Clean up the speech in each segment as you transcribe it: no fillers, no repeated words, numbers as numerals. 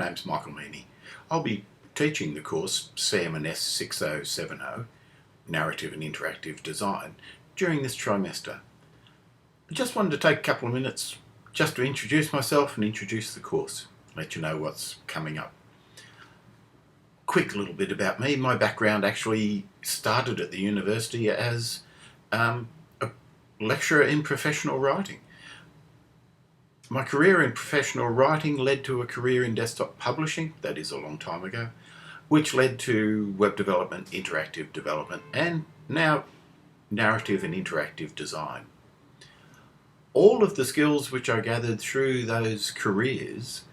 name's Michael Meaney. I'll be teaching the course CMNS6070 Narrative and Interactive Design during this trimester. I just wanted to take a couple of minutes just to introduce myself and introduce the course, let you know what's coming up. Quick little bit about me. My background actually started at the university as a lecturer in professional writing. My career in professional writing led to a career in desktop publishing, that is a long time ago, which led to web development, interactive development, and now narrative and interactive design. All of the skills which I gathered through those careers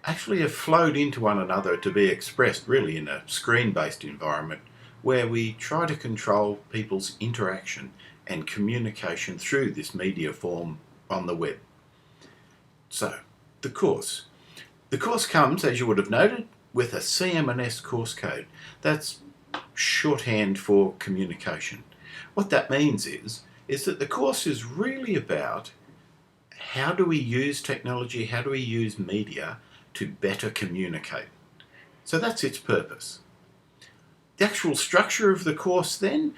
actually have flowed into one another to be expressed really in a screen-based environment where we try to control people's interaction and communication through this media form on the web. So, the course. The course comes, as you would have noted, with a CMNS course code. That's shorthand for communication. What that means is that the course is really about how do we use technology, how do we use media to better communicate. So that's its purpose. The actual structure of the course then,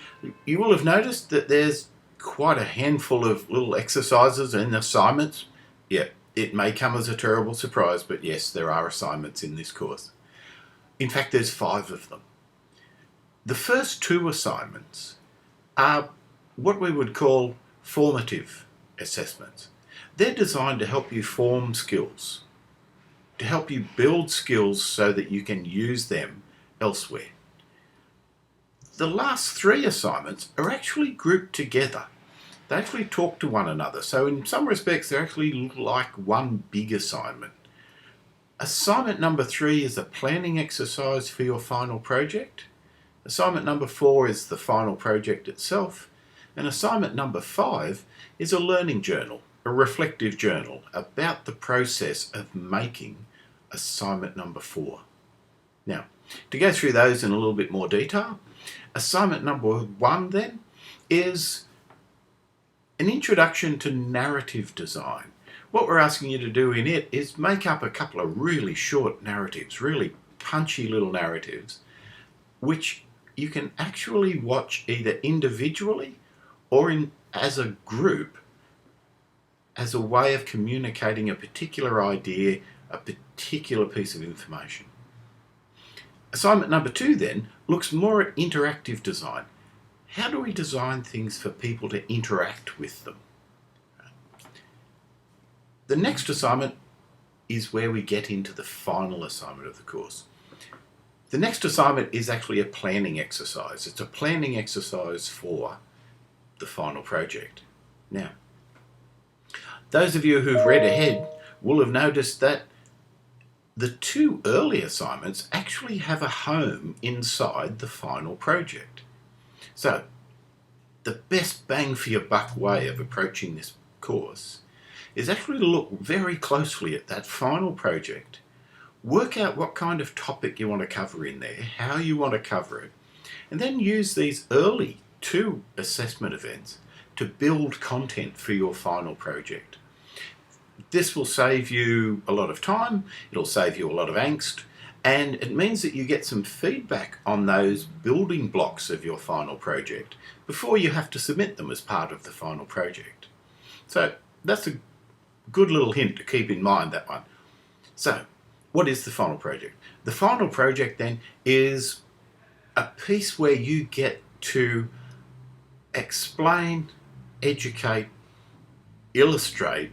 you will have noticed that there's quite a handful of little exercises and assignments. Yeah, it may come as a terrible surprise, but yes, there are assignments in this course. In fact, there's 5 of them. The first 2 assignments are what we would call formative assessments. They're designed to help you form skills, to help you build skills so that you can use them elsewhere. The last 3 assignments are actually grouped together. They actually talk to one another. So in some respects, they're actually like one big assignment. Assignment number 3 is a planning exercise for your final project. Assignment number 4 is the final project itself. And assignment number 5 is a learning journal, a reflective journal about the process of making assignment number 4. Now, to go through those in a little bit more detail, assignment number 1 then is an introduction to narrative design. What we're asking you to do in it is make up a couple of really short narratives, really punchy little narratives, which you can actually watch either individually or as a group as a way of communicating a particular idea, a particular piece of information. Assignment number 2 then looks more at interactive design. How do we design things for people to interact with them? The next assignment is where we get into the final assignment of the course. The next assignment is actually a planning exercise. It's a planning exercise for the final project. Now, those of you who've read ahead will have noticed that the 2 early assignments actually have a home inside the final project. So, the best bang for your buck way of approaching this course is actually to look very closely at that final project, work out what kind of topic you want to cover in there, how you want to cover it, and then use these early 2 assessment events to build content for your final project. This will save you a lot of time, it'll save you a lot of angst, and it means that you get some feedback on those building blocks of your final project before you have to submit them as part of the final project. So that's a good little hint to keep in mind, that one. So what is the final project? The final project then is a piece where you get to explain, educate, illustrate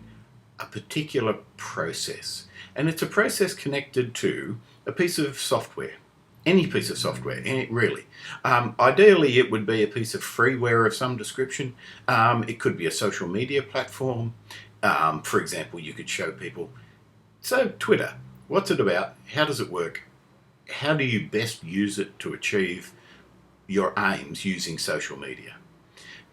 a particular process. And it's a process connected to a piece of software, any piece of software, really. Ideally, it would be a piece of freeware of some description. It could be a social media platform. For example, you could show people, so Twitter, what's it about? How does it work? How do you best use it to achieve your aims using social media?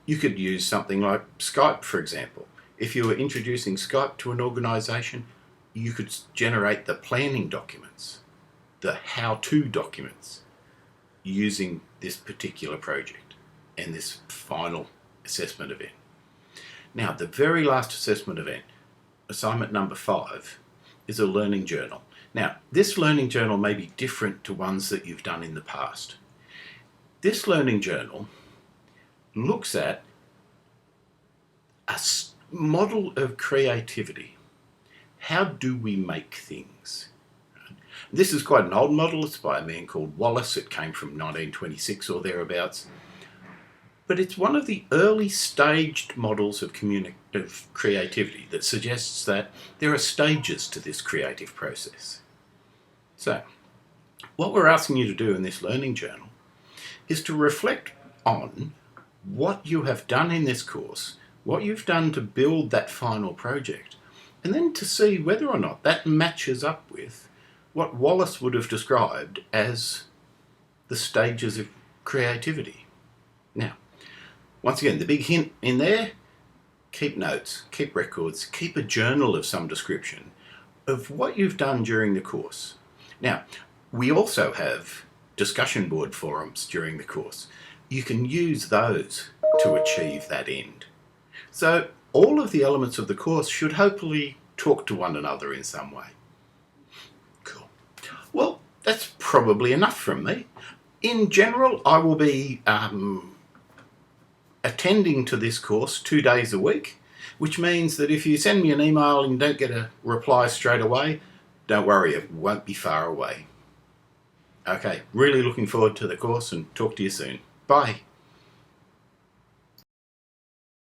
You could use something like Skype, for example. If you were introducing Skype to an organization, you could generate the planning documents, the how-to documents, using this particular project and this final assessment event. Now, the very last assessment event, assignment number 5, is a learning journal. Now, this learning journal may be different to ones that you've done in the past. This learning journal looks at a model of creativity. How do we make things? This is quite an old model. It's by a man called Wallace. It came from 1926 or thereabouts. But it's one of the early staged models of creativity that suggests that there are stages to this creative process. So, what we're asking you to do in this learning journal is to reflect on what you have done in this course, what you've done to build that final project, and then to see whether or not that matches up with what Wallace would have described as the stages of creativity. Now, once again, the big hint in there, keep notes, keep records, keep a journal of some description of what you've done during the course. Now, we also have discussion board forums during the course. You can use those to achieve that end. So all of the elements of the course should hopefully talk to one another in some way. Cool. Well, that's probably enough from me. In general, I will be attending to this course 2 days a week, which means that if you send me an email and don't get a reply straight away, don't worry, it won't be far away. Okay, really looking forward to the course and talk to you soon. Bye.